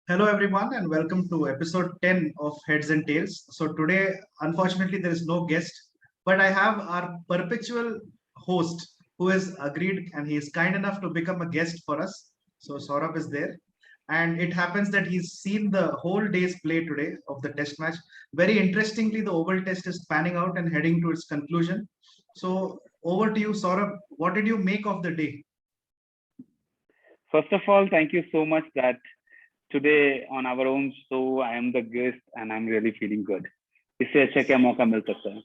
Hello, everyone, and welcome to episode 10 of Heads and Tails. So, today, unfortunately, there is no guest, but I have our perpetual host who has agreed and he is kind enough to become a guest for us. So, Saurabh is there. And it happens that he's seen the whole day's play today of the test match. Very interestingly, the Oval Test is panning out and heading to its conclusion. So, over to you, Saurabh. What did you make of the day? First of all, thank you so much that today on our own show, I am the guest and I'm really feeling good. इससे अच्छा क्या मौका मिल सकता है.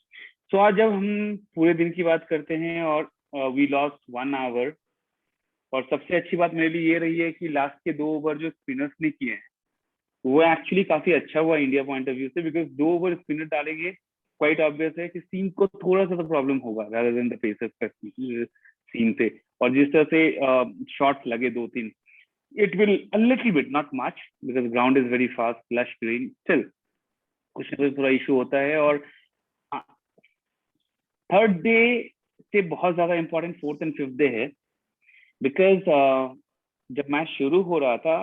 So आज जब हम पूरे दिन की बात करते हैं और we lost 1 hour और सबसे अच्छी बात मेरे लिए ये रही है कि लास्ट के 2 ओवर जो स्पिनर्स ने किए हैं वो एक्चुअली काफी अच्छा हुआ इंडिया पॉइंट ऑफ व्यू से, बिकॉज 2 ओवर स्पिनर डालेंगे क्वाइट ऑब्वियस है कि सीम को थोड़ा सा तो प्रॉब्लम होगा रादर देन द पेसर्स का सीम से. और जिस तरह से शॉट्स लगे 2-3, it will a little bit, not much, because ground is very fast, lush green. Still कुछ ना कुछ थोड़ा इशू होता है. और थर्ड डे से बहुत ज्यादा important fourth and fifth day है, बिकॉज जब मैच शुरू हो रहा था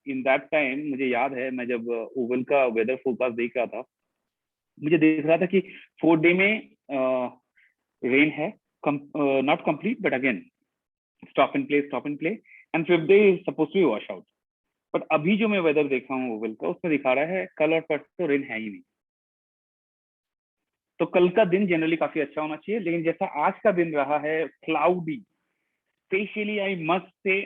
इन दैट टाइम मुझे याद है, मैं जब ओवल का वेदर फोरकास्ट देख रहा था, मुझे देख रहा था कि फोर्थ डे में रेन है, not complete but again stop and play and fifth day is suppose to be wash out. But अभी जो मैं वेदर देखा हूँ ओवल का, उसमें दिखा रहा है कल और परसों रेन है ही नहीं. तो कल का दिन जनरली काफी अच्छा होना चाहिए, लेकिन जैसा आज का दिन रहा है cloudy, specially I must say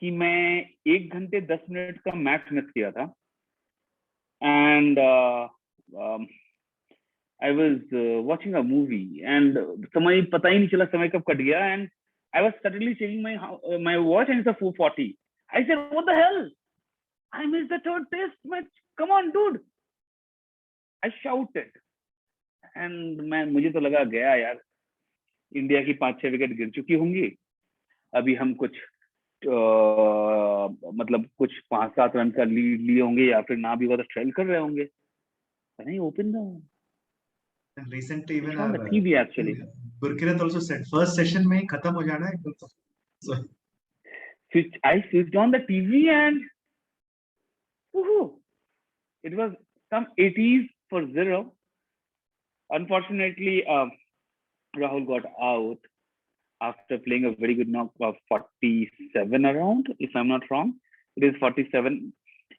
कि मैं 1 घंटे 10 मिनट का मैच मिस किया था. And I was watching a movie and समय पता ही नहीं चला समय कब कट गया. And I was suddenly checking my watch and it's 4:40. I said, what the hell? I missed the third test match. Come on, dude. I shouted. And मुझे तो लगा गया यार, इंडिया की 5-6 विकेट गिर चुकी होंगी. अभी हम कुछ मतलब कुछ 5-7 रन का लीड लिए होंगे या फिर ना भी हुआ तो ट्रेल कर रहे होंगे. नहीं, open the. And recently, even It's on the our TV actually. Gurkirat also said first session में ही खत्म हो जाना है. So, I switched on the TV and woohoo, it was some 80s for 0. Unfortunately, Rahul got out after playing a very good knock of 47 around, if I'm not wrong. It is 47.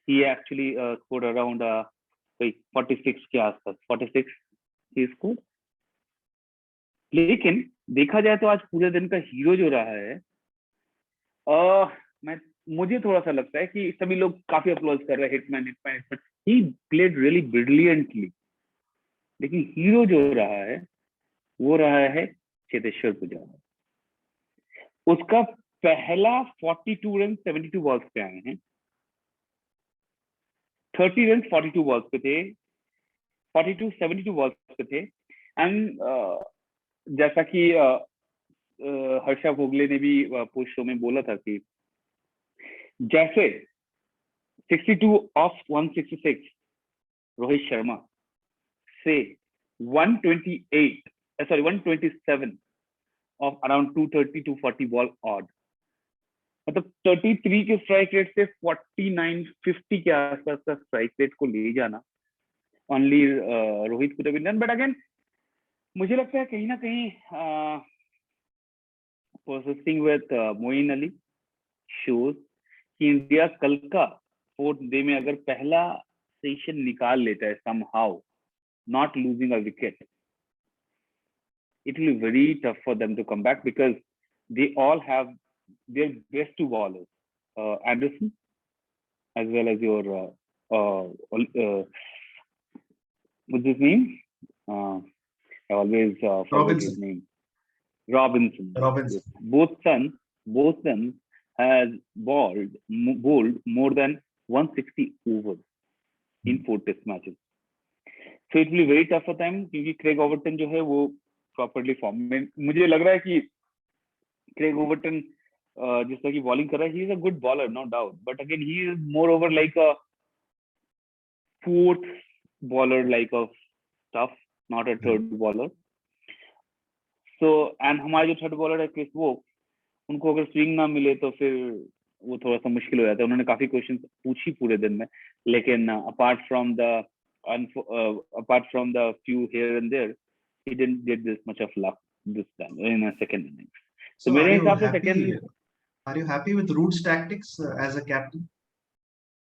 He actually scored around 46 के आसपास, 46 he scored. लेकिन देखा जाए तो आज पूरे दिन का हीरो जो रहा है, मुझे थोड़ा सा लगता है कि सभी लोग काफी अप्लॉज कर रहे हैं, hitman, he played really brilliantly. लेकिन हीरो जो रहा है वो रहा है चेतेश्वर पुजारा. उसका पहला 42 रन 72 बॉल्स पे आए हैं. 30 रन 42 बॉल्स पे थे, 42 72 बॉल्स पे थे. एंड जैसा कि हर्षा भोगले ने भी पोस्ट शो में बोला था कि जैसे 62 ऑफ 166 रोहित शर्मा से 127 of around 230-240 ball odd, मतलब 33 के स्ट्राइक रेट से 49-50 के आसपास का स्ट्राइक रेट को ले जाना only Rohit could have been done. But again मुझे लगता है कहीं ना कहीं persisting with Moeen Ali shows कि इंडिया कल का फोर्थ डे में अगर पहला सेशन निकाल लेता है somehow, not losing a wicket, it will be very tough for them to come back because they all have their best 2 bowlers, Anderson as well as your what's his name? I always forget his name. Robinson. Robinson. Both sons has bowled more than 160 overs in 4 test matches. So it will be very tough for them क्योंकि Craig Overton जो है वो properly form में, मुझे लग रहा है कि क्रेग ओवर्टन जिस तरह की बॉलिंग कर रहा है, he is a good bowler no doubt, but again he is more over like a fourth bowler, like a tough, not a third bowler. So and हमारे जो थर्ड बॉलर है Chris Woakes, उनको अगर swing ना मिले तो फिर वो थोड़ा सा मुश्किल हो जाता है। उन्होंने काफी क्वेश्चन पूछी पूरे दिन में, लेकिन apart from the few here and there, he didn't get this much of luck this time in a second innings. तो So मेरे हिसाब से second are you happy with Root's tactics as a captain?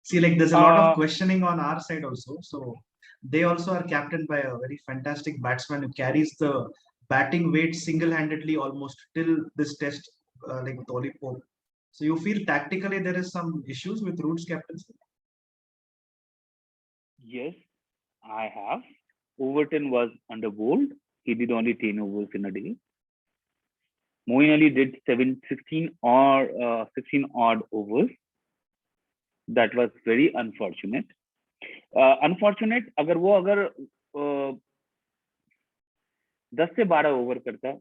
See, like there's a lot of questioning on our side also. So they also are captained by a very fantastic batsman who carries the batting weight single-handedly almost till this test, like with Oli Pope. So you feel tactically there is some issues with Root's captaincy? Yes, I have. Overton was underbowled. He did only 10 overs in a day. Moeen Ali did 16 odd overs. That was very unfortunate. Unfortunate अगर 10 से 12 over करता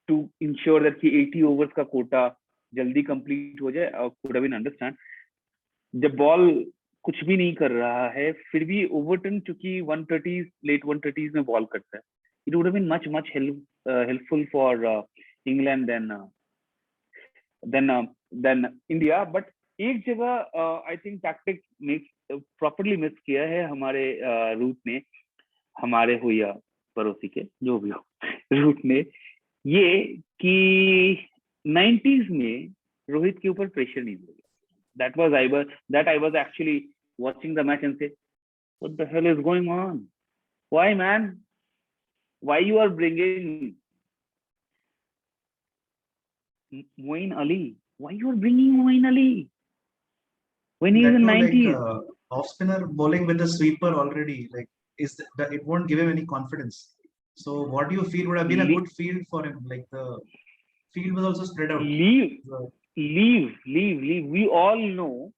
to ensure that कि 80 overs का कोटा जल्दी complete हो जाए, could have been understand. जब ball कुछ भी नहीं कर रहा है फिर भी ओवरटन चूंकि 130 लेट 130s में बॉल करता है, it would have been much helpful for England than India. But एक जगह I think tactic properly miss किया है हमारे रूट ने, हमारे हो या पड़ोसी के जो भी हो, रूट ने ये कि 90s में रोहित के ऊपर प्रेशर नहीं दिया. I was actually watching the match and say, what the hell is going on? Why, man? Why you are bringing Moeen Ali? Why you are bringing Moeen Ali when he is in 90s? Like, off spinner bowling with a sweeper already, like it won't give him any confidence. So what do you feel would have been a good field for him? Like the field was also spread out. Leave. We all know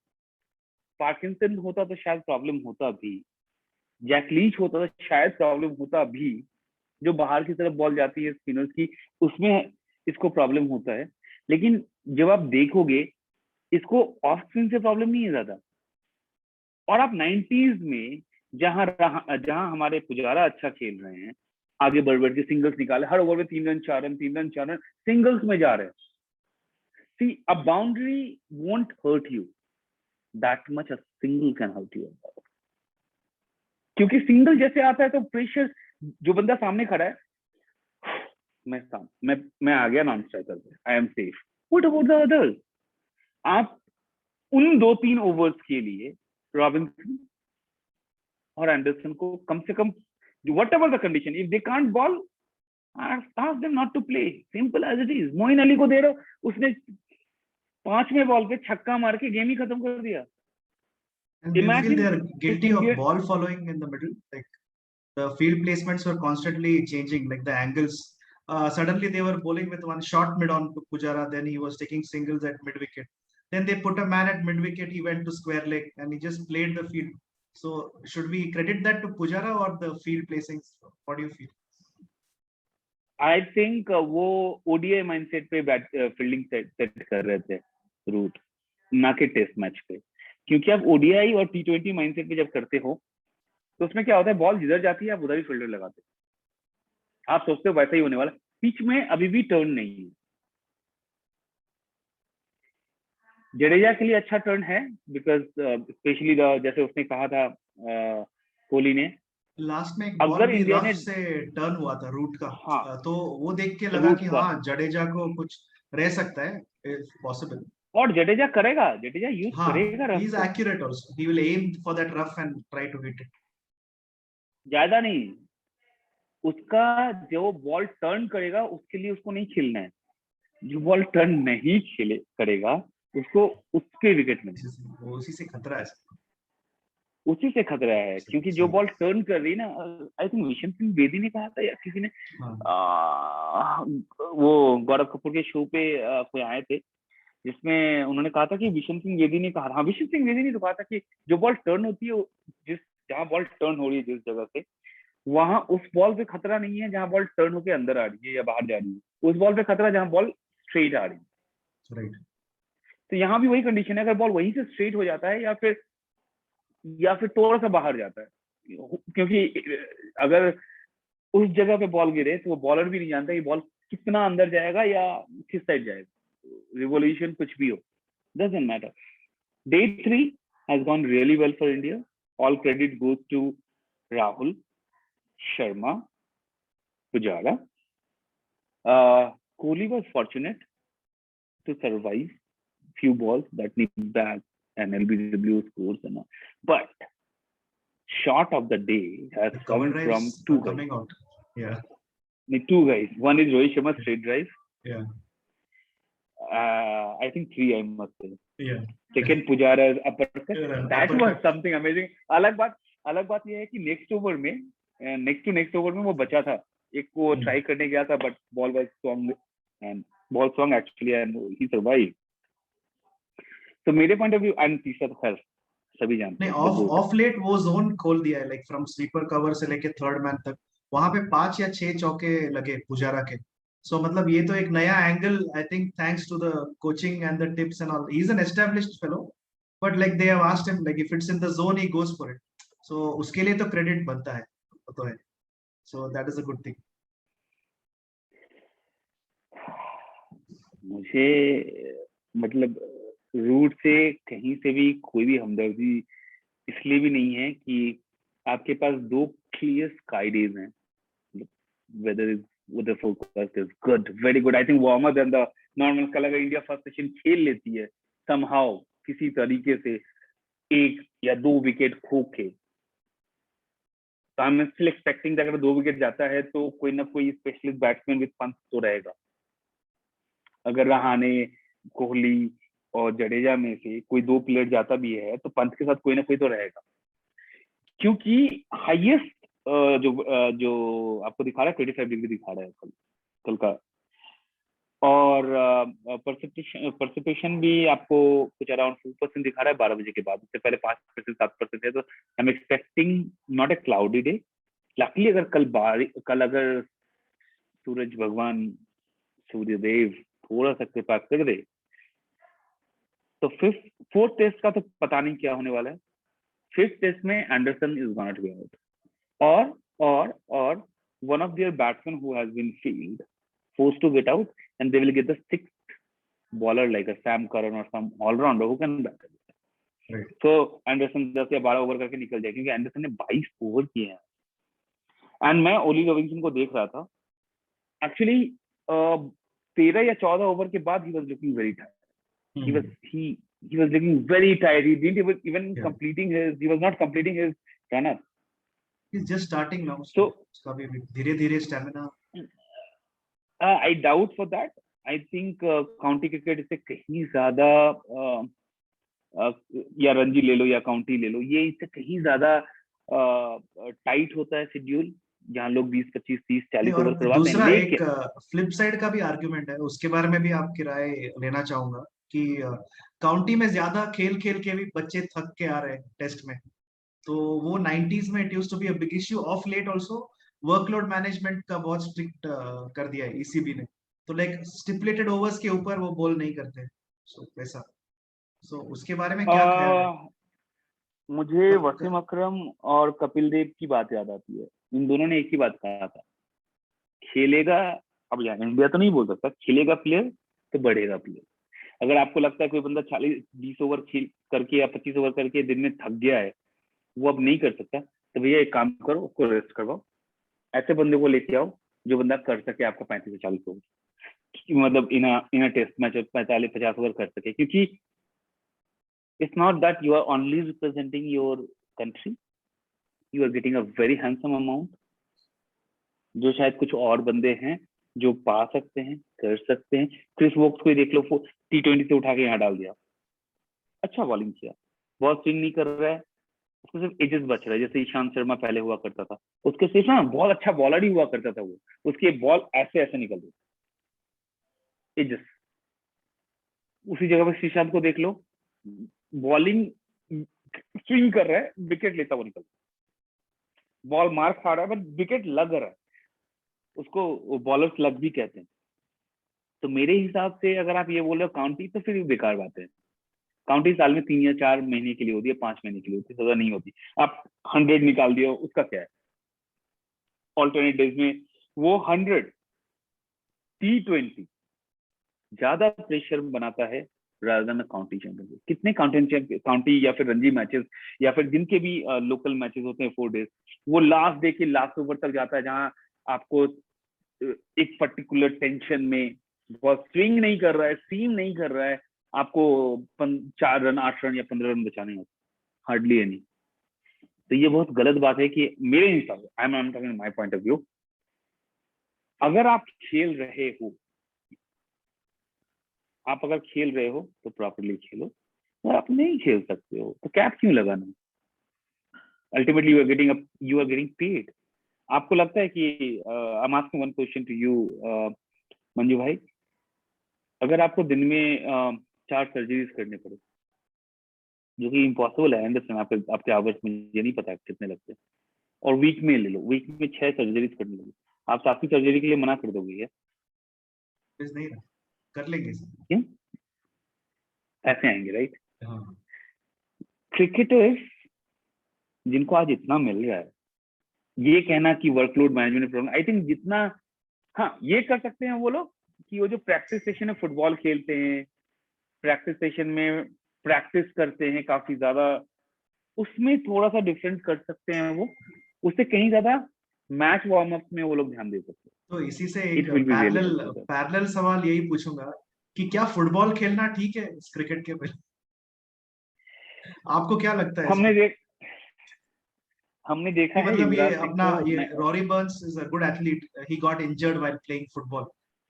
Parkinson होता तो शायद problem होता भी, Jack Leach होता तो शायद problem होता भी, जो बाहर की तरफ बॉल जाती है स्पिनर्स की उसमें इसको प्रॉब्लम होता है. लेकिन जब आप देखोगे इसको ऑफ स्पिन से प्रॉब्लम नहीं है ज्यादा. और आप 90s में जहां हमारे पुजारा अच्छा खेल रहे हैं, आगे बढ़ के सिंगल्स निकाले, हर ओवर में 3 रन 4 रन सिंगल्स में जा रहे हैं. See, a boundary won't hurt you that much a single can hurt you. क्योंकि सिंगल जैसे आता है तो प्रेशर, जो बंदा सामने खड़ा है, मैं आ गया नॉन स्ट्राइकर पे, I am safe. What about the others? आप उन 2-3 ओवर्स के लिए रॉबिन्सन और एंडरसन को कम से कम whatever the condition, if they can't ball, ask them not to play. Simple as it is. Moin Ali को दे रहे हो, उसने 5वें बॉल पे छक्का मार के गेम ही खत्म कर दिया. And do you feel they are guilty of ball following in the middle? Like the field placements were constantly changing, like the angles. Suddenly they were bowling with one short mid on to Pujara, then he was taking singles at mid wicket. Then they put a man at mid wicket, he went to square leg and he just played the field. So should we credit that to Pujara or the field placings? What do you feel? I think वो ODI mindset पे fielding set कर रहे थे root, ना कि test match पे. क्योंकि आप ODI और T20 माइंडसेट पे जब करते हो तो उसमें क्या होता है, बॉल जिधर जाती है आप उधर ही फील्डर लगाते हो, आप सोचते हो वैसा ही होने वाला. पिच में अभी भी टर्न नहीं है. जडेजा के लिए अच्छा टर्न है बिकॉज स्पेशली जैसे उसने कहा था कोहली ने लास्ट में एक बॉल भी रफ से टर्न हुआ था रूट का. हाँ, तो वो देख के लगा कि हाँ जडेजा को कुछ रह सकता है, इफ पॉसिबल. और जडेजा यूज करेगा rough. He is accurate also, he will aim for that rough and try to hit it. ज्यादा नहीं, उसका जो बॉल टर्न करेगा उसके लिए उसको नहीं खेलना है. जो बॉल टर्न नहीं करेगा उसको उसके विकेट में, उसी से खतरा है. क्योंकि जो बॉल टर्न कर रही है ना, आई थिंक विशन सिंह बेदी ने कहा था या किसी ने, वो गौरव कपूर के शो पे कोई आए थे जिसमें उन्होंने कहा था कि विशन सिंह बेदी ने कहा, हाँ विशन सिंह बेदी ने तो कहा था कि जो बॉल टर्न होती है, जहाँ बॉल टर्न हो रही है जिस जगह से, वहां उस बॉल पे खतरा नहीं है जहां बॉल टर्न होके अंदर आ रही है या बाहर जा रही है. उस बॉल पे खतरा जहां बॉल स्ट्रेट आ रही है. राइट. तो यहाँ भी वही कंडीशन है, अगर बॉल वहीं से स्ट्रेट हो जाता है या फिर थोड़ा सा बाहर जाता है, क्योंकि अगर उस जगह पे बॉल गिरे तो वो बॉलर भी नहीं जानता कि बॉल कितना अंदर जाएगा या किस साइड जाएगा, रिवोल्यूशन कुछ भी हो. Doesn't matter. Day 3 has gone really well for India. All credit goes to Rahul, Sharma, Pujara. Kohli was fortunate to survive few balls that nipped back and LBW scores and all. But shot of the day has The come cover from drives two are guys. coming out. Yeah, Two guys. One is Rohit Sharma's straight drive. yeah, I think 3, I must say. yeah. Second, Pujara's uppercut. Yeah, That was uppercut. something amazing. अलग बात ये है कि next over में वो बचा था. एक को ट्राई करने गया था, but ball was strong actually and he survive. तो मेरे पॉइंट ऑफ व्यू, एंड तीसरा तो खैर सभी जानते नहीं, हैं. ऑफ लेट वो जोन खोल दिया है, लाइक फ्रॉम स्लीपर कवर से लेके थर्ड मैन तक. वहां पे 5 या 6 चौके लगे पुजारा के. सो मतलब ये तो एक नया angle, I think thanks to the coaching and the tips and all. He is an established fellow, but like they have asked him, like if it's in the zone he goes for it. So उसके लिए तो credit बनता है, तो है. So that is a good thing. मुझे मतलब root से कहीं से भी कोई भी हमदर्दी इसलिए भी नहीं है कि आपके पास 2 क्लियर स्काई डेज हैं. Weather is weather forecast is good, very good. I think warmer than the normal. कल अगर इंडिया फर्स्ट सेशन खेल लेती है somehow किसी तरीके से 1 या 2 विकेट खो के, तो I'm still expecting that अगर 2 विकेट जाता है तो कोई ना कोई स्पेशलिस्ट बैट्समैन विद पंत तो रहेगा. अगर रहाणे, कोहली और जडेजा में से कोई 2 प्लेयर जाता भी है तो पंत के साथ कोई ना कोई तो रहेगा, क्योंकि हाईएस्ट जो आपको दिखा रहा है 25 डिग्री दिखा रहा है कल का. और परसिपिशन भी आपको कुछ अराउंड 4% दिखा रहा है 12 बजे के बाद. उससे पहले 5% 7% है. तो I am expecting not a cloudy day. Luckily अगर कल अगर सूरज भगवान, सूर्यदेव थोड़ा सा कृपा कर दे तो 4th टेस्ट का तो पता नहीं क्या होने वाला है. 5th टेस्ट में Anderson is gonna to be out, or one of their batsmen who has been forced to get out, and they will get the 6th bowler like a Sam Curran or some all-rounder who can bat. Right. So Anderson 10 या 12 over करके निकल जाए, क्योंकि Anderson ने 22 over किए हैं. And मैं ओली रविंसन को देख रहा था एक्चुअली 13 या 14 ओवर के बाद he was looking very tired. He was looking very tired. He didn't even he was not completing his run-up. He's just starting now, so उसका भी धीरे-धीरे stamina. I doubt for that. I think county cricket से कहीं ज्यादा या रणजी ले लो या county ले लो, ये इससे कहीं ज्यादा टाइट होता है शेड्यूल, जहाँ लोग 20, 25, 30, 40 ओवर करवाते हैं. दूसरा एक फ्लिप साइड का भी आर्गुमेंट है, उसके बारे में भी आपकी राय लेना चाहूंगा कि काउंटी में ज्यादा खेल के भी बच्चे थक के आ रहे हैं टेस्ट में. तो वो 90s में it used to be a big issue. Of late also workload management का बहुत स्ट्रिक्ट कर दिया है ईसीबी ने. तो लाइक स्टिपुलेटेड ओवर्स के ऊपर वो बॉल नहीं करते. सो वैसा. सो उसके बारे में क्या ख्याल है? मुझे वसीम अकरम और कपिल देव की बात याद आती है. इन दोनों ने एक ही बात कहा था, खेलेगा, अब यार इंडिया तो नहीं बोल सकता, खेलेगा प्लेयर तो बढ़ेगा प्लेयर. अगर आपको लगता है कोई बंदा 40-20 ओवर खेल करके या 25 ओवर करके दिन में थक गया है, वो अब नहीं कर सकता, तो भैया एक काम करो, उसको रेस्ट करवाओ. ऐसे बंदे को लेके आओ जो बंदा कर सके आपका 35 से 40 ओवर, मतलब इन टेस्ट मैच 45-50 ओवर कर सके. क्योंकि it's not that you are only representing your country, you are getting a very handsome amount, जो शायद कुछ और बंदे हैं जो पा सकते हैं, कर सकते हैं. क्रिस वोक्स को देख लो, T20 से उठा के यहाँ डाल दिया, अच्छा बॉलिंग किया, बहुत स्विंग नहीं कर रहा है, उसको सिर्फ एजेस बच रहा है. जैसे ईशांत शर्मा पहले हुआ करता था, उसके सिर्फ ना बहुत अच्छा बॉलर ही हुआ करता था, वो उसके बॉल ऐसे ऐसे निकल देते एजेस. उसी जगह पर श्रीशांत को देख लो, बॉलिंग स्विंग कर रहा है, विकेट लेता हुआ निकल, बॉल मार खा रहा है बट विकेट लग रहा है, उसको बॉलर्स लग भी कहते हैं. तो मेरे हिसाब से अगर आप ये बोल रहे हो काउंटी, तो फिर बेकार बात है. काउंटी साल में 3 या 4 महीने के लिए होती है, 5 महीने के लिए होती है, ज्यादा नहीं होती. आप 100 निकाल दियो, उसका क्या है. ऑल्टरनेट डेज में वो 100 T20 ज्यादा प्रेशर बनाता है rather than a county championship. कितने काउंटी या फिर रणजी मैचेस या फिर जिनके भी लोकल मैचेस होते हैं 4 days, वो लास्ट डे के लास्ट ओवर तक जाता है, जहां आपको एक पर्टिकुलर टेंशन में बहुत स्विंग नहीं कर रहा है, सीम नहीं कर रहा है, आपको 4 रन 8 रन या 15 रन बचाने होते, हार्डली एनी। तो ये बहुत गलत बात है कि मेरे हिसाब से, I am talking my point of view, अगर आप खेल रहे हो, आप अगर खेल रहे हो तो प्रॉपरली खेलो, और आप नहीं खेल सकते हो तो कैप क्यों लगाना? Ultimately you are getting paid. आपको लगता है कि I am asking one question to you Manju भाई, अगर आपको दिन में 4 सर्जरीज करने पड़े, जो कि इम्पॉसिबल है, अंडरस्टैंड, आपके आवर्स मुझे नहीं पता कितने लगते हैं, और वीक में ले लो, वीक में 6 सर्जरीज करनी लगी, आप 7वीं सर्जरी के लिए मना कर दोगे क्या? नहीं कर लेंगे सर। क्यों? ऐसे आएंगे, राइट? हाँ। क्रिकेटर्स जिनको आज इतना मिल रहा है, ये कहना कि workload management problem, I think जितना, हाँ ये कर सकते हैं वो लोग कि वो जो प्रैक्टिस सेशन में फुटबॉल खेलते हैं, प्रैक्टिस सेशन में प्रैक्टिस करते हैं काफी ज्यादा, उसमें थोड़ा सा डिफरेंट कर सकते हैं वो, उससे कहीं ज्यादा मैच वार्म अप में वो लोग ध्यान दे सकते हैं। तो इसी से एक it will be really parallel सवाल यही पूछूंगा कि क्या फुटबॉल खेलना ठीक है इस क्रिकेट के पहले? आपको क्या लगता है हमने देखा है मतलब ये युवराज सिंह अपना को, ये Rory Burns is a good athlete, he got injured while playing football,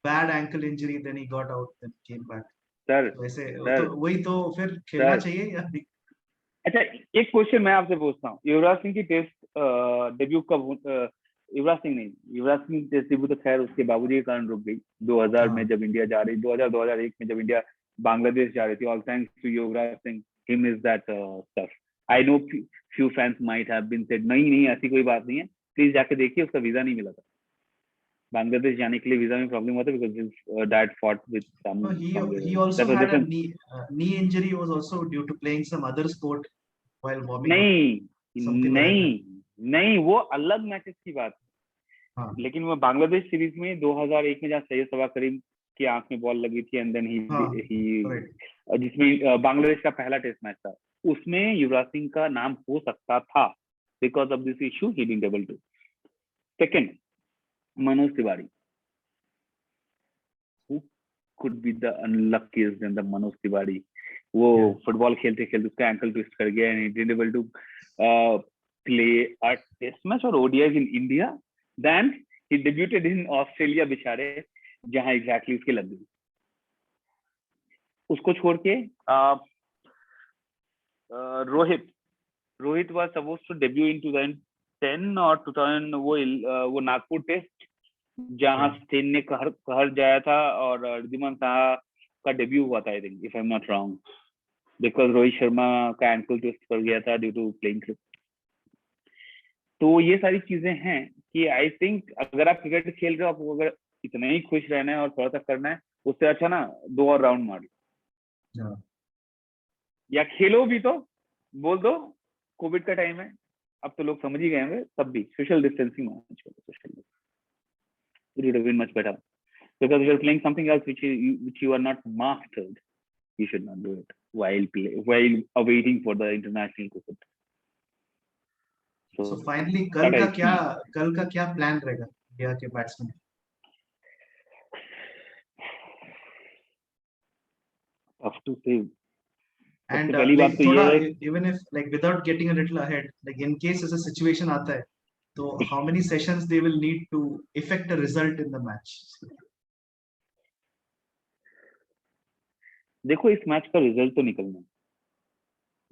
bad ankle injury, then he got out, then came back. Sir वैसे सर तो वही तो फिर खेलना सर चाहिए या नहीं? अच्छा, एक क्वेश्चन मैं आपसे पूछता हूँ, युवराज सिंह की टेस्ट डेब्यू कब युवराज सिंह नहीं, युवराज सिंह टेस्ट डेब्यू तो खैर उसके बाबूजी के कारण रुक गई 2000 में, जब इंडिया जा रही, 2001 में जब इंडिया बांग्लादेश जा रही थी, all thanks to Yuvraj Singh, he miss that stuff. I know few fans might have been said नहीं ऐसी कोई बात नहीं है, प्लीज जाके देखिए, उसका वीजा नहीं मिला था बांग्लादेश जाने के लिए, वीजा में प्रॉब्लम हुआ था because his dad fought with some, No, he also that was had a different. knee injury was also due to playing some other sport while warming up, नहीं something like that. नहीं, वो अलग matches की बात है, हाँ लेकिन वो बांग्लादेश सीरीज में 2001 में जहाँ सैयद सबा करीम की आंख में बॉल लगी थी, एंड देन हाँ ही राइट। जिसमें बांग्लादेश का पहला टेस्ट मैच था, उसमें युवराज सिंह का नाम हो सकता था, because of this issue he didn't able to. Second, Manoj Tiwari, who could be the unluckiest than the Manoj Tiwari? वो फुटबॉल खेलते खेलते उसका एंकल ट्विस्ट कर गया, and he didn't able to play a test match or ODIs in India. Then he debuted in Australia बेचारे, जहां exactly उसके लग गई। उसको छोड़ के Rohit was supposed to debut in 2010 और 2000 वो नागपुर टेस्ट जहां स्टेन ने कहर जाया था, और रिद्धिमान साहा का डेब्यू हुआ था, I think, if I am not wrong, because Rohit Sharma का एंकल ट्विस्ट कर गया था ड्यू टू प्लेइंग क्रिकेट। तो ये सारी चीजें हैं कि आई थिंक अगर आप क्रिकेट खेल रहे हो, आपको अगर इतना ही खुश रहना है और थोड़ा सा करना है, उससे अच्छा ना 2 और राउंड मार लो, या खेलो भी तो बोल दो कोविड का टाइम है, अब तो लोग समझ ही गए होंगे, तब भी सोशल डिस्टेंसिंग होना चाहिए, social, it would have been much better, because if you're playing something else which you are not mastered, you should not do it while awaiting for the international cricket. So finally कल का क्या plan रहेगा India के batsman? Tough to say. And पहली बात तो ये है, even if like without getting a little ahead, like in case ऐसा situation आता है, तो how many sessions they will need to effect a result in the match? देखो इस मैच का रिजल्ट तो निकलना,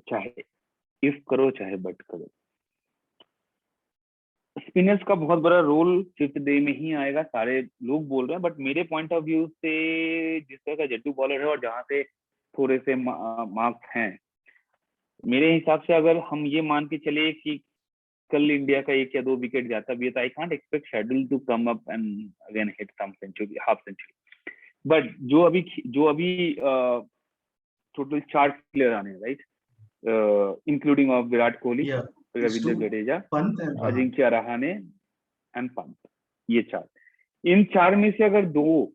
चाहे इफ करो चाहे बट करो। स्पिनर्स का बहुत बड़ा रोल 5th डे में ही आएगा, सारे लोग बोल रहे हैं, बट मेरे पॉइंट ऑफ व्यू से जिस तरह का जट्टू बॉलर है और जहां से थोड़े से मार्क्स हैं, मेरे हिसाब से अगर हम ये मान के चले कि कल इंडिया का 1 या 2 विकेट जाता भी है, तो I can't expect schedule to come up and again hit some century, half century. But जो अभी टोटल 4 प्लेयर आने हैं, right, including of Virat Kohli, Ravindra Jadeja, Ajinkya Rahane and Pant, ये 4, इन 4 में से अगर 2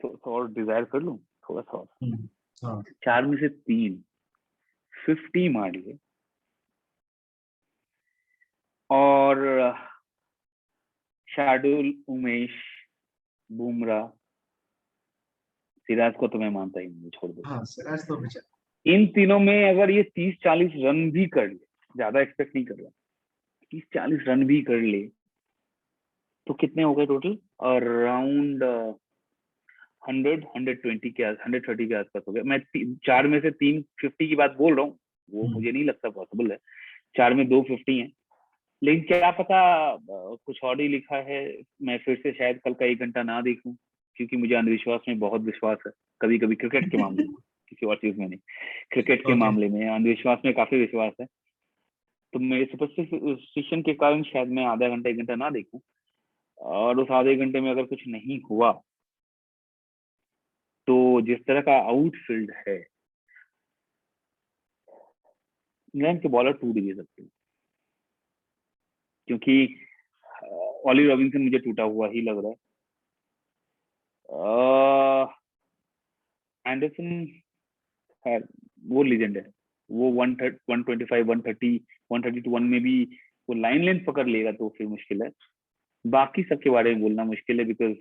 तो और डिजायर कर लूं, थोड़ा सा और। हाँ 4 में से 3 50 मार लिए, और शार्दुल, उमेश, बुमराह, सिराज को तो मैं मानता ही नहीं, छोड़ दो। हाँ सिराज तो बेचारा, इन तीनों में अगर ये 30-40 रन भी कर ले, ज्यादा एक्सपेक्ट नहीं कर रहा, 30-40 रन भी कर ले तो कितने हो गए टोटल? अराउंड 100-120 के 130 के आसपास हो गया। मैं 4 में से 3 50 की बात बोल रहा हूँ, वो मुझे नहीं लगता पॉसिबल है। 4 में 2 50 है, लेकिन क्या पता कुछ और ही लिखा है। मैं फिर से शायद कल का 1 घंटा ना देखूं, क्योंकि मुझे अंधविश्वास में बहुत विश्वास है, कभी कभी क्रिकेट के मामले में, किसी और चीज में नहीं, क्रिकेट के ओके मामले में अंधविश्वास में काफी विश्वास है। तो मेरे सुपरस्टिशन के कारण शायद मैं आधा घंटा 1 घंटा ना देखूं, और उस आधे घंटे में अगर कुछ नहीं हुआ तो जिस तरह का आउटफील्ड है, इंग्लैंड के बॉलर टूट भी सकते हैं, क्योंकि ऑली रॉबिन्सन मुझे टूटा हुआ ही लग रहा है। एंडरसन है, वो लीजेंड है, वो 125 130 132 में भी वो लाइन लेंथ पकड़ लेगा तो फिर मुश्किल है। बाकी सबके बारे में बोलना मुश्किल है, बिकॉज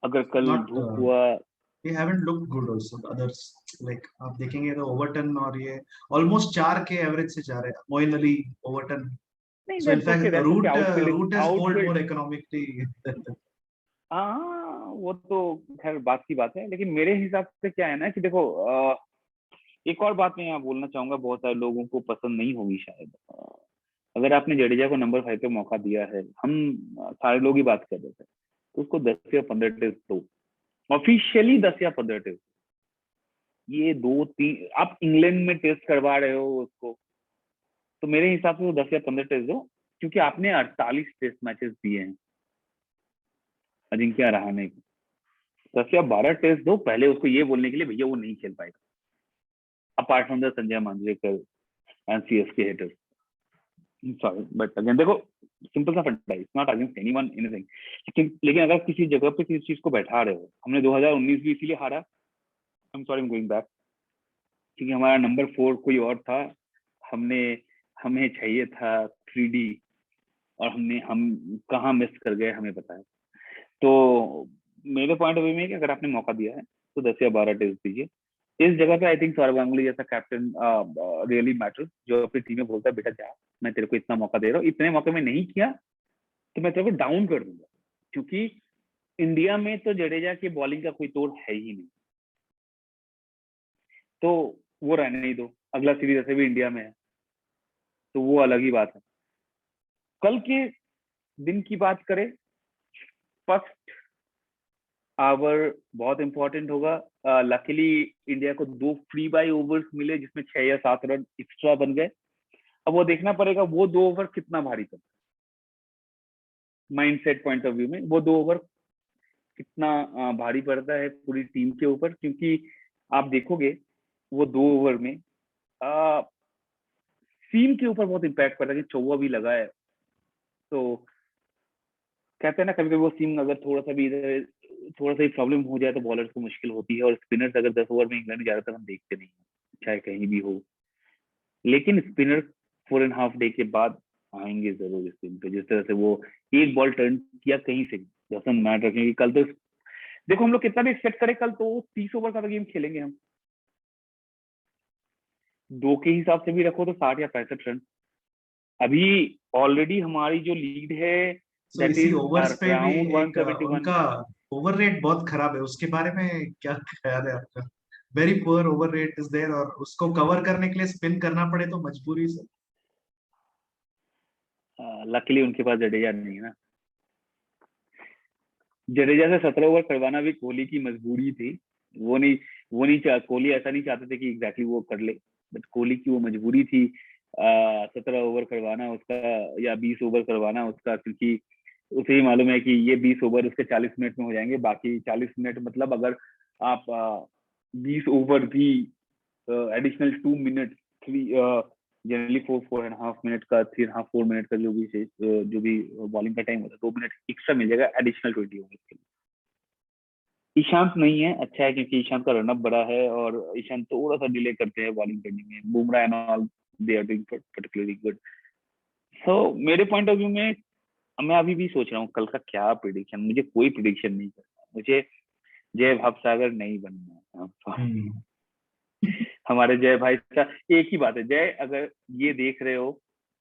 अगर कल नॉट, धूप हुआ, they haven't looked good also others, like आप देखेंगे तो ओवरटन और ये ऑलमोस्ट 4 के एवरेज से जा रहे हैं, मोइन अली, ओवरटन, नहीं so in fact that's okay, root has bowled outfield, more economically हाँ वो तो खैर बात की बात है। लेकिन मेरे हिसाब से क्या है ना कि देखो, एक और बात मैं यहाँ बोलना चाहूंगा, बहुत सारे लोगों को पसंद नहीं होगी शायद। अगर आपने जडेजा को नंबर 5 पे मौका दिया है, हम सारे लोग ही बात कर रहे थे, तो उसको 10 या 15 टेस्ट दो, ऑफिशियली 10 या 15 टेस्ट। ये 2-3 आप इंग्लैंड में टेस्ट करवा रहे हो उसको, तो मेरे हिसाब से वो 10 या 15 टेस्ट दो, क्योंकि आपने 48 टेस्ट मैचेस दिए हैं अजिंक्य रहाणे को। 10 या 12 टेस्ट दो पहले उसको ये बोलने के लिए भैया वो नहीं खेल पाएगा, apart from the Sanjay Manjrekar and CSK haters, sorry but again देखो, सिंपल सा फंडा है, it's not against anyone anything. लेकिन अगर किसी जगह पे किसी चीज को बैठा रहे हो, हमने 2019 भी इसीलिए हारा, I am sorry I am going back, क्योंकि हमारा नंबर 4 कोई और था, हमने हमें चाहिए था 3D, और हम कहाँ मिस कर गए हमें पता है। तो मेरे पॉइंट ऑफ व्यू में कि अगर आपने मौका दिया है तो 10 या 12 टेस्ट दीजिए। इस जगह पे आई थिंक सौरव गांगुली जैसा कैप्टन रियली मैटर्स, जो अपनी टीम में बोलता है बेटा जा, मैं तेरे को इतना मौका दे रहा हूँ, इतने मौके में नहीं किया तो मैं तेरे को डाउन कर दूंगा। क्योंकि इंडिया में तो जडेजा की बॉलिंग का कोई तोड़ है ही नहीं, तो वो रहने ही दो, अगला सीरीज ऐसे भी इंडिया में है, तो वो अलग ही बात है। कल के दिन की बात करें, फर्स्ट आवर बहुत इंपॉर्टेंट होगा। लकीली इंडिया को 2 फ्री बाय ओवर्स मिले, जिसमें 6 या 7 रन एक्स्ट्रा बन गए। अब वो देखना पड़ेगा वो 2 ओवर कितना भारी था, माइंडसेट पॉइंट ऑफ व्यू में वो 2 ओवर कितना भारी पड़ता है पूरी टीम के ऊपर। क्योंकि आप देखोगे वो 2 ओवर में सीम के ऊपर बहुत इम्पैक्ट पड़ता है, कि चौवा भी लगा है, तो कहते हैं ना कभी कभी वो सीम अगर थोड़ा सा भी इधर थोड़ा सा ही प्रॉब्लम हो जाए तो बॉलर्स को मुश्किल होती है। और स्पिनर्स अगर 10 ओवर में इंग्लैंड में ज्यादातर हम देखते नहीं है, चाहे कहीं भी हो, लेकिन स्पिनर्स 4.5 डे के बाद आएंगे जरूर इस टीम पे। जिस तरह से वो एक बॉल टर्न किया कहीं से, डजंट मैटर, क्योंकि कल तो देखो हम लोग कितना भी एक्सपेक्ट करें, कल तो 30 ओवर का तो गेम खेलेंगे हम, 2 के हिसाब से भी रखो तो 60 या 65 रन। अभी ऑलरेडी हमारी जो लीड है so दैट इसी इज ओवर्स पे भी अराउंड एक 171। उनका ओवर रेट बहुत खराब है, उसके बारे में क्या ख्याल है आपका? Very poor over rate is there, और उसको कवर करने के लिए स्पिन करना पड़े तो मजबूरी से। लकीली उनके पास जडेजा नहीं है ना, जडेजा से 17 ओवर करवाना भी कोहली की मजबूरी थी। कोहली ऐसा नहीं चाहते थे कि एग्जैक्टली वो कर ले, बट कोहली की वो मजबूरी थी 17 ओवर करवाना उसका, या 20 ओवर करवाना उसका, क्योंकि उसे ही मालूम है कि ये 20 ओवर उसके 40 मिनट में हो जाएंगे। बाकी 40 मिनट मतलब अगर आप 20 ओवर भी एडिशनल 2 मिनट, जनरली 4.5 मिनट का, 3.5-4 मिनट का जो भी बॉलिंग का टाइम होता है, 2 मिनट एक्स्ट्रा मिल जाएगा एडिशनल 20 ओवर के लिए। ईशांत नहीं है, अच्छा है क्योंकि ईशांत का रनअप बड़ा है और ईशांत थोड़ा सा डिले करते हैं बॉलिंग करने में। Bumrah and all they are doing particularly good. So मेरे पॉइंट ऑफ व्यू में मैं अभी भी सोच रहा हूँ कल का क्या प्रिडिक्शन, मुझे कोई प्रिडिक्शन नहीं करना, मुझे जय भावसागर नहीं बनना है। हम्म। हमारे जय भाई का एक ही बात है, जय अगर ये देख रहे हो,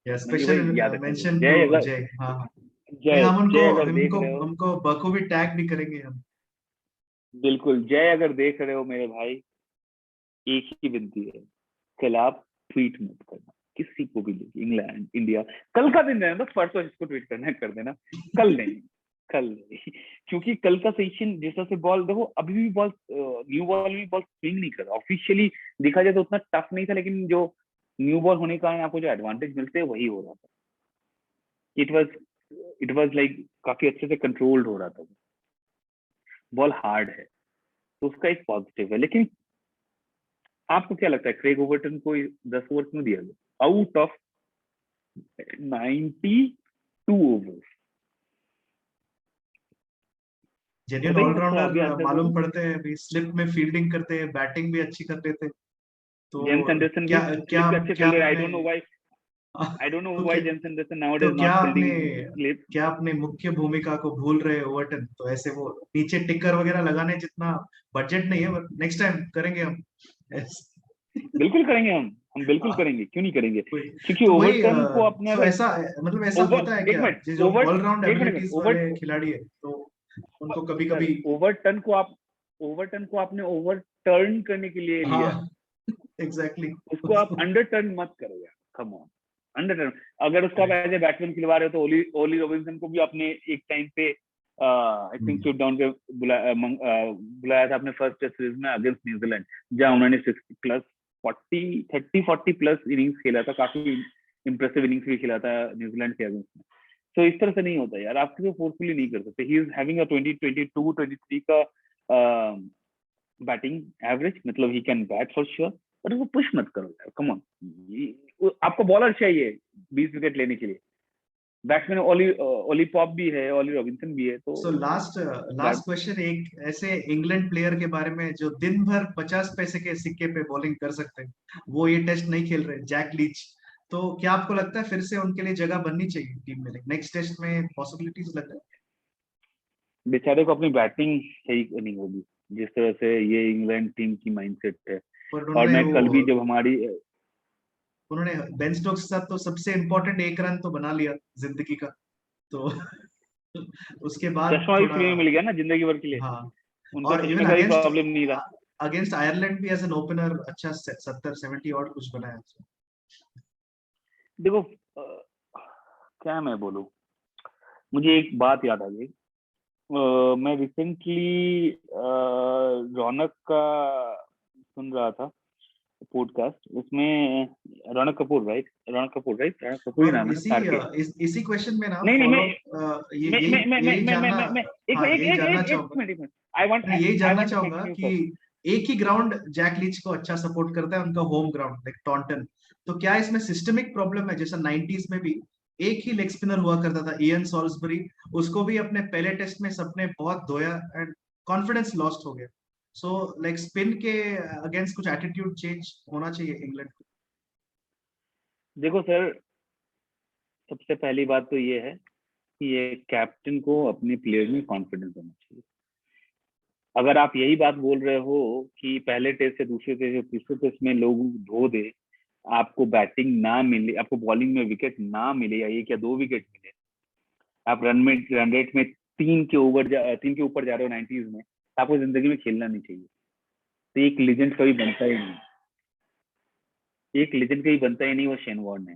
मंजू स्पेशल भाई याद रखोगे, मेंशन टू जय अगर जय। हाँ हाँ। नहीं, जय हम उनको जय अगर देख हमको रहे हो, हमको बखूबी टैग भी करेंगे हम। बिल्कुल जय अगर देख रहे हो मेरे भाई, एक ही विनती है, कल आप ट्वीट मत करना किसी को भी लेके, इंग्लैंड इंडिया, कल का दिन रहना, बस परसों जिसको ट्वीट करना है कर देना, कल नहीं, कल नहीं। क्योंकि कल का सेशन जिस तरह से बॉल देखो, अभी भी बॉल न्यू बॉल में बॉल स्विंग नहीं कर रहा, ऑफिशियली देखा जाए तो उतना टफ नहीं था, लेकिन जो न्यू बॉल होने का आपको जो एडवांटेज मिलते हैं वही हो रहा था। It was it was like काफी अच्छे से कंट्रोल्ड हो रहा था, बॉल हार्ड है तो उसका एक पॉजिटिव है। लेकिन आपको क्या लगता है क्रेग ओवर्टन को 10 ओवर क्यों दिया गया आउट ऑफ 92 ओवर्स? जेन्युइन बताइए, थोड़ा आप भी ऑलराउंडर आंसर दो मालूम तो। पड़ते हैं, अभी स्लिप में फील्डिंग करते हैं, बैटिंग भी अच्छी कर लेते हैं। जेम्स तो एंडरसन भी क्या स्लिप क्या पे अच्छे क्या खेल रहे हैं। आपने आई डोंट नो तो व्हाई क्या जेम्स एंडरसन नाउ तो इज क्या नॉट आपने फील्डिंग स्लिप। क्या अपने मुख्य भूमिका को भूल रहे हो ओवर्टन? तो ऐसे वो नीचे टिकर वगैरह लगाने जितना बजट नहीं है, बट नेक्स्ट टाइम करेंगे हम। Yes. बिल्कुल करेंगे हम बिल्कुल हाँ, करेंगे, क्यों नहीं करेंगे? वही। क्योंकि तो वही ओवर्टन को आपने सो अगर ऐसा मतलब ऐसा ओवर होता है एक क्या, मिनट ये जो ओवर ऑलराउंड एक मिनट एबिलिटीज ओवर वाले खिलाड़ी है तो उनको कभी सर कभी। ओवरटन को आपने ओवर टर्न करने के लिए लिया है, हाँ, एग्जैक्टली उसको आप अंडर टर्न मत करो यार, कम ऑन। अंडर टर्न अगर उसको आप एज ए बैट्समैन खिलवा रहे हो तो ओली रॉबिन्सन को भी आपने एक टाइम पे आई थिंक शूट डाउन पे बुलाया था अपने फर्स्ट टेस्ट सीरीज में अगेंस्ट न्यूजीलैंड, जहां उन्होंने 60 प्लस 40 प्लस इनिंग्स खेला था, काफी इंप्रेसिव इनिंग्स भी खेला था न्यूजीलैंड के अगेंस्ट में। तो इस तरह से नहीं होता यार, आप किसी को फोर्सफुली नहीं कर सकते। ही इज हैविंग अ 22 23 का बैटिंग एवरेज, मतलब he can bat for sure, but उसको पुश मत करो यार, कम ऑन। आपको बॉलर चाहिए 20 विकेट लेने के लिए, बैट्समैन ओली ओली पॉप भी है, ओली रॉबिन्सन भी है, तो so last last bat question, एक ऐसे इंग्लैंड प्लेयर के बारे में जो दिन भर 50 पैसे के सिक्के पे बॉलिंग कर सकते हैं, वो ये टेस्ट नहीं खेल रहे, जैक लीच। तो क्या आपको लगता है फिर से उनके लिए जगह बननी चाहिए टीम में? नेक्स्ट टेस्ट में पॉसिबिलिटीज लगता है? बेचारे को अपनी बैटिंग सही करनी होगी, जिस तरह से ये इंग्लैंड टीम की माइंडसेट है। पर और उन्होंने मैं वो कल भी जब हमारी उन्होंने बेन स्टोक्स के साथ तो सबसे इम्पोर्टेंट एक रन तो बना लिया जिंदगी का। तो उसके बाद चश्मा भी थोड़ा। फ्री में मिल गया ना जिंदगी भर के लिए, हाँ, उनको और इवन चश्मे का भी अगेंस्ट प्रॉब्लम नहीं था। अगेंस्ट आयरलैंड भी एज एन ओपनर अच्छा 70 70 और कुछ बनाया। देखो क्या मैं बोलूं, मुझे एक बात याद आ गई। मैं रिसेंटली रौनक का सुन रहा था पॉडकास्ट, उसमें रौनक कपूर राइट कपूर ही और नाम है ना स्टार के। इसी क्वेश्चन में ना नहीं नहीं फॉलो ये यही यही जानना। मैं हाँ, यही जानना एक चाहूंगा। मिनट एक मिनट। मैं यही आई जानना वांट टू चाहूंगा कनेक्ट यू कि फर्स्ट। एक ही ग्राउंड जैक लीच को अच्छा सपोर्ट करता है, उनका होम ग्राउंड लाइक टॉन्टन। तो क्या इसमें सिस्टमिक प्रॉब्लम है, जैसा 90s में भी एक ही लेग स्पिनर हुआ करता था, इयन सॉल्सबरी। उसको भी अपने पहले टेस्ट में सबने बहुत धोया एंड कॉन्फिडेंस लॉस्ट हो गया। सो लाइक स्पिन के अगेंस्ट कुछ एटीट्यूड चेंज होना चाहिए इंग्लैंड को। देखो सर, सबसे पहली बात तो ये है कि ये कैप्टन को अपने प्लेयर में कॉन्फिडेंस होना चाहिए। अगर आप यही बात बोल रहे हो कि पहले टेस्ट से दूसरे टेस्ट या तीसरे टेस्ट में लोग धो दे, आपको बैटिंग ना मिले, आपको बॉलिंग में विकेट ना मिले, या एक या दो विकेट मिले, आप रन रेट में 3 के ऊपर जा रहे हो 90s में, तो आपको जिंदगी में खेलना नहीं चाहिए। तो एक लेजेंड कभी बनता ही नहीं, एक लेजेंड कभी बनता ही नहीं, वो शेन वॉर्न है।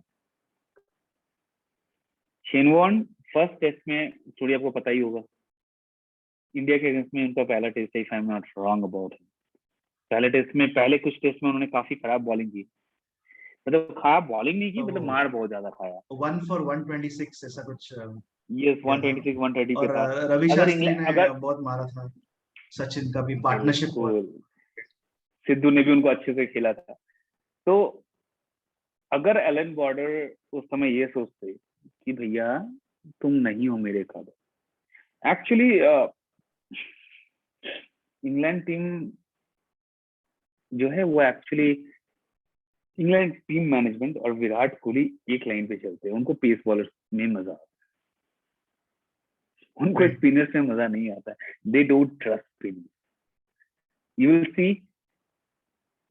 शेन वॉर्न फर्स्ट टेस्ट में थोड़ी आपको पता ही होगा, इंडिया के अगेंस्ट में उनका पहला टेस्ट है, if I am not wrong about. पहले टेस्ट में, पहले कुछ टेस्ट में उन्होंने काफी खराब बॉलिंग की, मतलब खराब बॉलिंग नहीं की, तो मतलब मार बहुत ज्यादा खाया। 1 for 126 ऐसा कुछ ये किया था। 126 130 पे और था। रवि अगर शास्त्री इंग्लैंड ने अगर बहुत मारा था, सचिन का भी पार्टनरशिप हुआ। बिल्कुल, सिद्धू ने भी उनको अच्छे से खेला था। तो अगर एलन बॉर्डर उस समय ये सोचते कि भैया तुम नहीं हो मेरे काबिल, एक्चुअली इंग्लैंड टीम जो है वो एक्चुअली, इंग्लैंड टीम मैनेजमेंट और विराट कोहली एक लाइन पे चलते हैं, उनको पेस बॉलर में मजा आता है, उनको स्पिनर्स में मजा नहीं आता है। They don't trust spinners, you will see,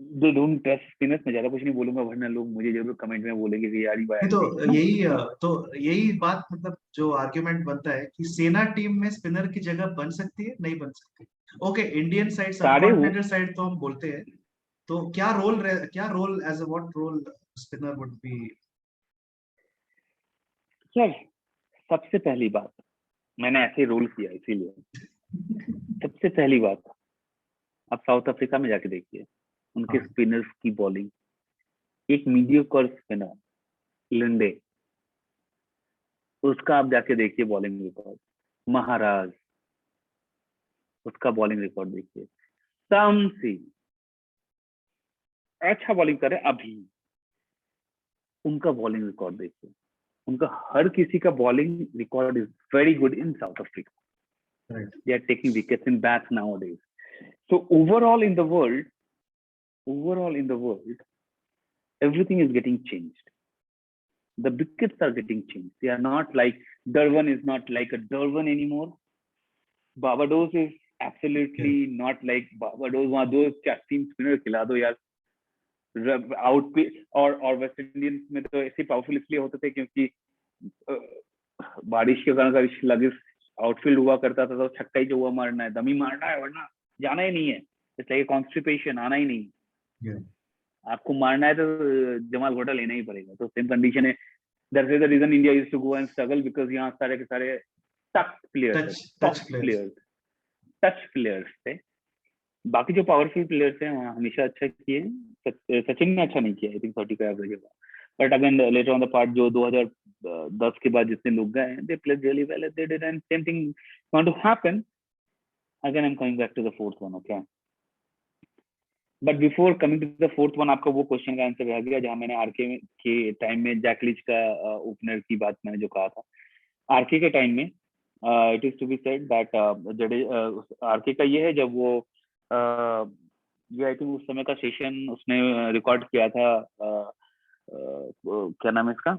they don't trust spinners. मैं ज्यादा कुछ नहीं बोलूंगा वरना लोग मुझे जरूर कमेंट में बोलेंगे कि यार भाई तो यही बात, मतलब जो आर्ग्यूमेंट बनता है कि सेना टीम में स्पिनर की जगह बन सकती है, नहीं बन सकती। ओके, इंडियन साइड, सारे सबकॉन्टिनेंटल साइड तो हम बोलते हैं। तो क्या role as a what role spinner would be? Sir, सबसे पहली बात, मैंने ऐसे रोल किया इसीलिए, सबसे पहली बात, आप साउथ अफ्रीका में जाके देखिए उनके स्पिनर्स की बॉलिंग। एक मीडियोकर स्पिनर लिंडे, उसका आप जाके देखिए बॉलिंग रिकॉर्ड। महाराज, उसका बॉलिंग रिकॉर्ड देखिए। सामसी अच्छा बॉलिंग करे अभी, उनका बॉलिंग रिकॉर्ड देखिए। उनका हर किसी का bowling record is very good in south Africa. Right. They are taking wickets in bats nowadays. So overall in the world, everything is getting changed. The wickets are getting changed. They are not like, Durban is not like a Durban anymore. Barbados is absolutely not like Barbados. वहाँ दो चार तीन spinner खिला दो यार, out पे। और West Indies में तो ऐसे पावरफुल इसलिए होते थे क्योंकि बारिश के कारण का लगे आउटफील्ड हुआ करता था, तो छक्का ही जो हुआ मारना है, दमी मारना है, वरना जाना ही नहीं है। इसलिए कॉन्स्टिपेशन आना ही नहीं, Yeah. आपको मारना है तो जमाल घोटा लेना ही पड़ेगा। तो सेम कंडीशन है। That's the reason India used to go and struggle, because यहाँ सारे के सारे tough players, Touch players. Touch players थे। बाकी जो पावरफुल प्लेयर्स हैं वहाँ हमेशा अच्छा किए। सचिन ने अच्छा नहीं किया, आई थिंक 30 का एवरेज होगा। But again later on the part जो 2010 के बाद जितने लोग गए, they played really well, they did, and same thing want to happen. Again I am coming back to the fourth one, okay. But before coming to the fourth one, आपका वो question का answer रह गया जहां मैंने R K के time में Jack Leach का ओपनर की बात मैंने जो कहा था। आरके के टाइम में it is to be said that RK का ये है, जब वो ये आई थिंक उस समय का सेशन उसने रिकॉर्ड किया था, क्या नाम है इसका,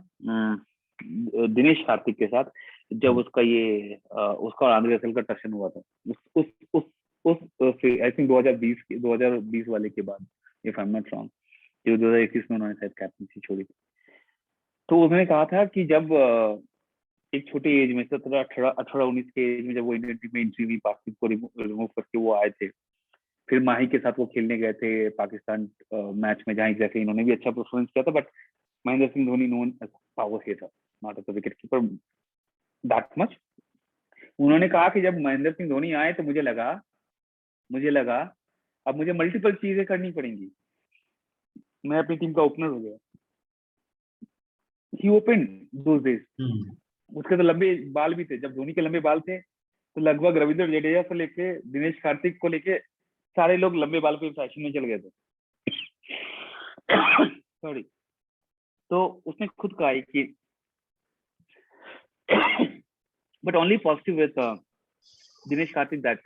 दिनेश कार्तिक के साथ, जब उसका ये उसका और आंद्रे रसेल का टशन हुआ था उस आई थिंक 2020 वाले के बाद, if I am not wrong, जो 2021 में उन्होंने शायद कैप्टनसी छोड़ी थी। तो उन्होंने कहा था कि जब एक छोटी एज में 17-18-19 के एज में जब वो इंडियन टीम में एंट्री हुई, पाकिस्तान को रिमूव करके वो आए थे, फिर माही के साथ वो खेलने गए थे पाकिस्तान मैच में, जहाँ एग्जैक्टली इन्होंने भी अच्छा परफॉर्मेंस किया था। But Mahendra Singh Dhoni known as power hitter, not as a wicket keeper that much. उन्होंने कहा कि जब महेंद्र सिंह धोनी आए तो मुझे लगा अब मुझे मल्टीपल चीजें करनी पड़ेंगी, मैं अपनी टीम का ओपनर हो गया। ही ओपन दोस डेज। उसके तो लंबे बाल भी थे, जब धोनी के लंबे बाल थे तो लगभग रविंद्र जडेजा से लेके दिनेश कार्तिक को लेके सारे लोग लंबे बाल पे फैशन में चल गए थे। सॉरी। तो उसने खुद कहा कि but only positive with Dinesh Karthik that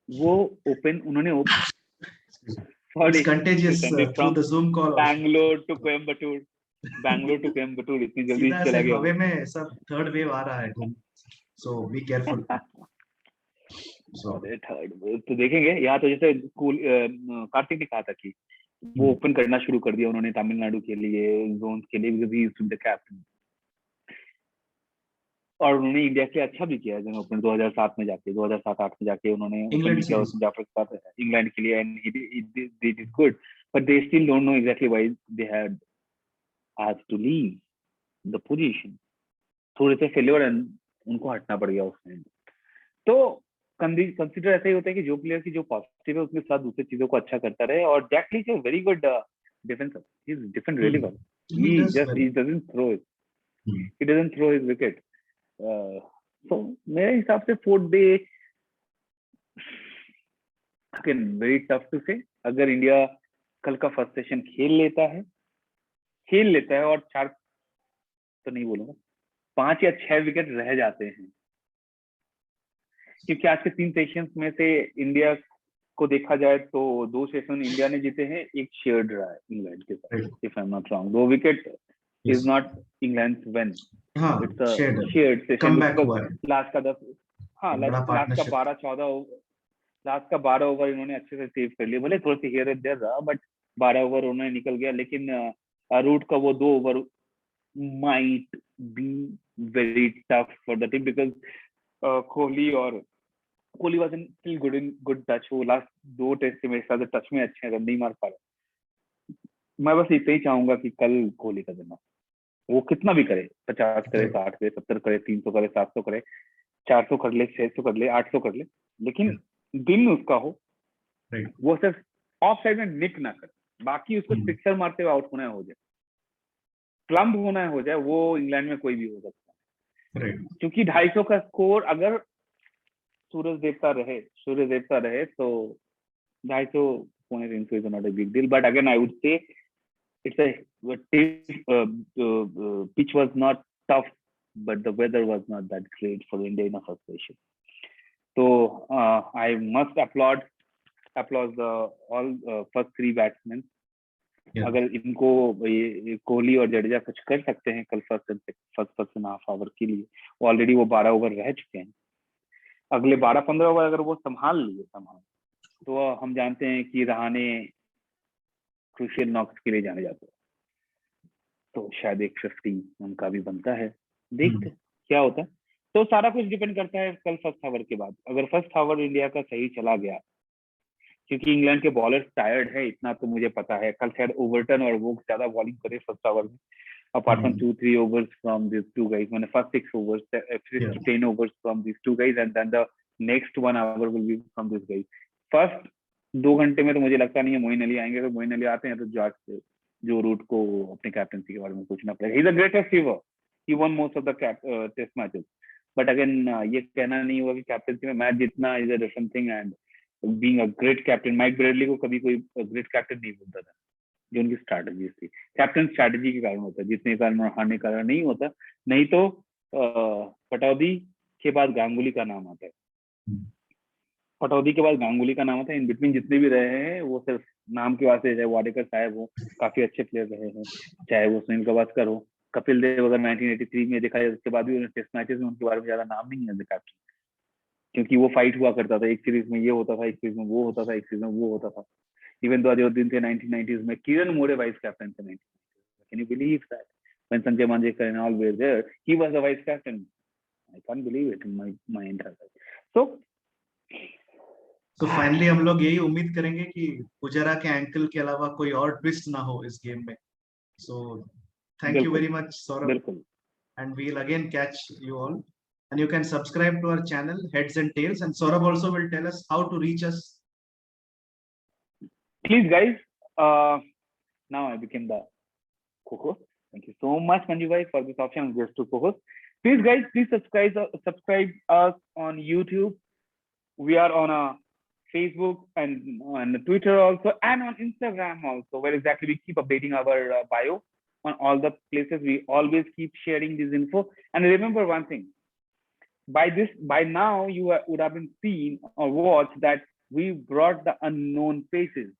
वो ओपन उन्होंने It's contagious through the Zoom call. Bangalore to Coimbatore इतनी जल्दी सीधा चला से गया। हवे में सब थर्ड वेव आ रहा है, so be careful. अरे थर्ड वेव तो देखेंगे यहाँ तो, जैसे कार्तिक ने कहा था कि वो ओपन करना शुरू कर दिया उन्होंने तमिलनाडु के लिए, जोन के लिए, because he is the captain. और उन्होंने इंडिया के लिए अच्छा भी किया जब ओपन 2007 में जाके 2007-8 में जाके उन्होंने ओपन किया उसमें जाफर के साथ इंग्लैंड के लिए, and he did good, but they still don't know exactly why they had आज टू लीव द पोजीशन। थोड़े से फेलियर एंड उनको हटना पड़ गया उसमें। तो कंसीडर ऐसा ही होता है कि जो प्लेयर की जो पॉजिटिव है उसके साथ दूसरी चीजों को अच्छा करता रहे। और Jack Leach is very good defender, he is defend really well, he doesn't throw his wicket. So मेरे हिसाब से fourth day again very tough to say. अगर इंडिया कल का फर्स्ट सेशन खेल लेता है और 4 तो नहीं बोलूंगा, 5 या 6 विकेट रह जाते हैं, क्योंकि आज के 3 सेशंस में से इंडिया को देखा जाए तो 2 सेशन इंडिया ने जीते हैं, एक शेयर्ड रहा है इंग्लैंड के साथ, if I am not wrong. 2 wicket is not England win, हाँ, it's a shared shared session comeback हुआ बिकॉज है, लास्ट का 10, हाँ बड़ा लास्ट का पार्टनरशिप। 12 ओवर इन्होंने अच्छे से सेव कर लिए, भले थोड़ी सी हियर एंड देयर रहा, बट 12 ओवर उन्होंने निकल गया। लेकिन रूट का वो 2 over might be very tough for the team because Kohli was still good touch. वो लास्ट 2 टेस्ट के मेरे साथ टच में अच्छे रन नहीं मार पा रहे। मैं बस इतना ही चाहूंगा कि कल कोहली का दिन हो, वो कितना भी करे, 50 करे, 60 करे, 70 करे, 300 करे, 700 करे, 400 कर ले, 600 कर ले, 800 कर ले, लेकिन दिन उसका हो, वो सिर्फ ऑफ साइड में निक ना करे, बाकी उसको सिक्सर मारते हुए आउट होना हो जाए, प्लम्ब होना हो जाए, वो इंग्लैंड में कोई भी हो सकता है। क्योंकि 250 का स्कोर अगर सूरज देवता रहे तो 250 point into is not a big deal. But again I would say it's a pitch was not tough, but the weather was not that great for India in a first session. So I must applaud the all first 3 batsmen. अगर इनको कोहली और जडेजा कुछ कर सकते हैं कल first half hour के लिए, ऑलरेडी वो 12 ओवर रह चुके हैं, अगले 12-15 ओवर अगर वो संभाल तो हम जानते हैं कि रहाणे क्रूशियल नॉक्स के लिए जाने जाते हैं, तो शायद एक 50 उनका भी बनता है। देखते क्या होता है। तो सारा कुछ डिपेंड करता है कल फर्स्ट ओवर के बाद। अगर फर्स्ट ओवर इंडिया का सही चला गया, क्योंकि इंग्लैंड के बॉलर्स टायर्ड है, इतना तो मुझे पता है। कल शायद ओवरटन और वो ज्यादा बॉलिंग करे फर्स्ट ओवर में, apart from 2-3 overs from these 2 guys, मैंने first 6 overs, 10 overs from these 2 guys, and then the next 1 hour will be from these guys. First 2 घंटे में तो मुझे लगता नहीं है मोइन अली आएंगे। तो मोइन अली आते हैं तो जॉर्ज जो रूट को अपने कैप्टनसी के बारे में पूछना पड़ेगा। He is a great achiever, he won most of the test matches, but again ये कहना नहीं हुआ कि कैप्टनसी में मैच जीतना is a different thing and being a great captain. Mike Bradley को कभी कोई ग्रेट कैप्टन नहीं बोलता था, जो उनकी स्ट्रैटेजी थी। कैप्टन स्ट्रैटेजी के कारण होता है, जितने कारण हारने का कारण नहीं होता। नहीं तो पटौदी के बाद गांगुली का नाम आता है, पटौदी के बाद गांगुली का नाम आता है। इन बिटवीन जितने भी रहे हैं वो सिर्फ नाम के वास्ते, चाहे वाडेकर साहब हो, काफी अच्छे प्लेयर रहे हैं, चाहे वो सुनील गावस्कर हो, कपिल देव अगर 1983 में देखा जाए उसके बाद भी टेस्ट मैचेस में उनके बारे में ज्यादा नाम नहीं है कैप्टन, क्योंकि वो फाइट हुआ करता था, एक सीरीज में ये होता था, एक सीरीज में वो होता था, एक सीरीज में वो होता था। इवन दो अजहरुद्दीन थे 1990s में, किरण मोरे वाइस कैप्टन थे 1990s। Can you believe that when Sanjay Manjrekar and all were there, he was the vice captain? I can't believe it in my entire life. So finally हम लोग यही उम्मीद करेंगे कि पुजारा के एंकल के अलावा कोई और ट्विस्ट ना हो इस गेम में। So thank you very much, Saurabh, and we'll again catch you all, and you can subscribe to our channel Heads and Tails, and Saurabh also will tell us how to reach us. Please guys, now I became the co-host. Thank you so much Manju bhai for this option just to co-host. Please guys, please subscribe us on YouTube. We are on a Facebook and on Twitter also, and on Instagram also, where exactly we keep updating our bio on all the places. We always keep sharing this info. And remember one thing, by now you would have been seen or watched that we brought the unknown faces,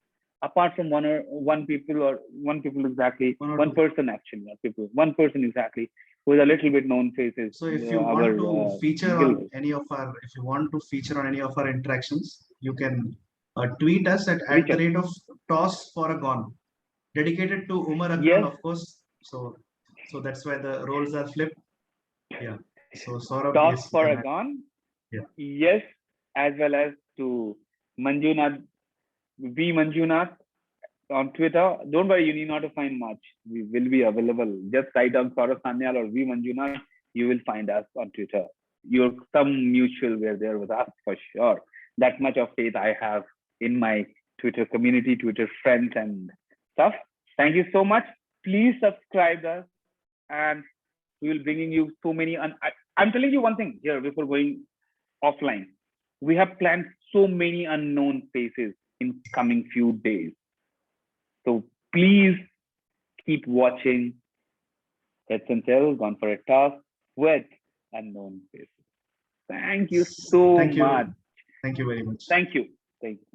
apart from one person actually, not people, one person exactly, who is a little bit known faces. So if you want to feature on any of our interactions, you can tweet us at the rate of Toss for a Gone, dedicated to Umar Akmal, of course. So that's why the roles are flipped. Yeah. So Saurabh, Toss for a Gone. Yeah. Yes, as well as to Manjunath, V Manjunath on Twitter. Don't worry, you need not to find much. We will be available. Just write down Saurabh Sanyal or V Manjunath. You will find us on Twitter. Some mutual were there with us for sure. That much of faith I have in my Twitter community, Twitter friends and stuff. Thank you so much. Please subscribe us, and we will bringing you so many. I'm telling you one thing here before going offline. We have planned so many unknown faces in coming few days. So please keep watching Heads and Tails, Gone for a Toss with unknown faces. Thank you so Thank you. much. Thank you very much. Thank you. Thank you.